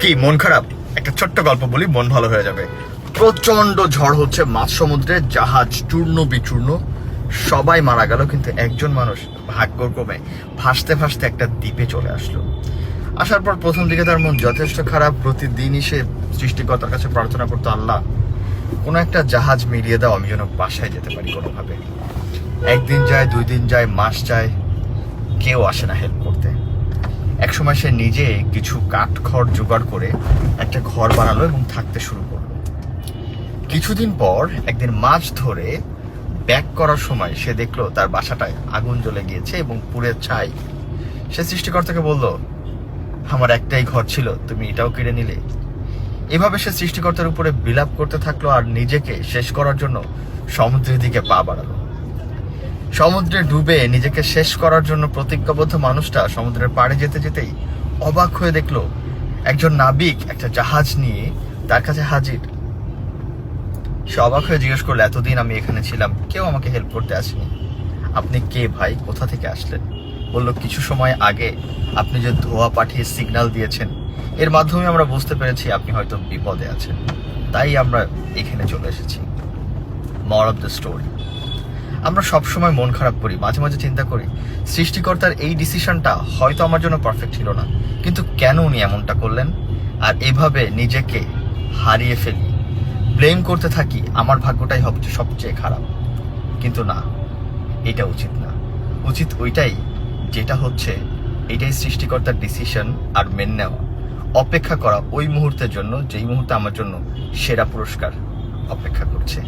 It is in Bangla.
কি মন খারাপ? একটা ছোট্ট গল্প বলি, মন ভালো হয়ে যাবে। প্রচন্ড ঝড় হচ্ছে মাঝ সমুদ্রে, জাহাজ চূর্ণ বিচূর্ণ, সবাই মারা গেল, কিন্তু একজন মানুষ ভাগ্যক্রমে ভাসতে ভাসতে একটা দ্বীপে চলে আসলো। আসার পর প্রথম দিকে তার মন যথেষ্ট খারাপ। প্রতিদিনই সে সৃষ্টিকর্তার কাছে প্রার্থনা করতো, আল্লাহ কোনো একটা জাহাজ মিলিয়ে দাও, আমি যেন বাসায় যেতে পারি কোনোভাবে। একদিন যায়, 2 দিন যায়, মাস যায়, কেউ আসে না হেল্প করতে। একসময় সে নিজে কিছু কাঠ খড় জোগাড় করে একটা ঘর বানালো এবং থাকতে শুরু করলো। কিছুদিন পর একদিন মাছ ধরে ব্যাক করার সময় সে দেখলো তার বাসাটায় আগুন জ্বলে গিয়েছে এবং পুড়ে ছাই। সে সৃষ্টিকর্তাকে বলল, আমার একটাই ঘর ছিল, তুমি এটাও কেড়ে নিলে। এভাবে সে সৃষ্টিকর্তার উপরে বিলাপ করতে থাকলো আর নিজেকে শেষ করার জন্য সমুদ্রের দিকে পা বাড়ালো। সমুদ্রে ডুবে নিজেকে শেষ করার জন্য প্রতিজ্ঞাবদ্ধ মানুষটা সমুদ্রের পাড়ে যেতে যেতেই অবাক হয়ে দেখলো একজন নাবিক একটা জাহাজ নিয়ে তার কাছে হাজির। সে অবাক হয়ে জিজ্ঞেস করলো, এতদিন আমি এখানে ছিলাম, কেউ আমাকে হেল্প করতে আসেনি, আপনি কে ভাই, কোথা থেকে আসলেন? বলল, কিছু সময় আগে আপনি যে ধোঁয়া পাঠিয়ে সিগন্যাল দিয়েছেন, এর মাধ্যমে আমরা বুঝতে পেরেছি আপনি হয়তো বিপদে আছেন, তাই আমরা এখানে চলে এসেছি। মোরাল অফ দ্য স্টোরি, আমরা সবসময় মন খারাপ করি, মাঝে মাঝে চিন্তা করি সৃষ্টিকর্তার এই ডিসিশনটা হয়তো আমার জন্য পারফেক্ট ছিল না, কিন্তু কেন উনি এমনটা করলেন? আর এভাবে নিজেকে হারিয়ে ফেলি, ব্লেম করতে থাকি, আমার ভাগ্যটাই সবচেয়ে খারাপ। কিন্তু না, এটা উচিত না। উচিত ওইটাই যেটা হচ্ছে, এটাই সৃষ্টিকর্তার ডিসিশন, আর মেনে নেওয়া, অপেক্ষা করা ওই মুহূর্তের জন্য যেই মুহূর্তে আমার জন্য সেরা পুরস্কার অপেক্ষা করছে।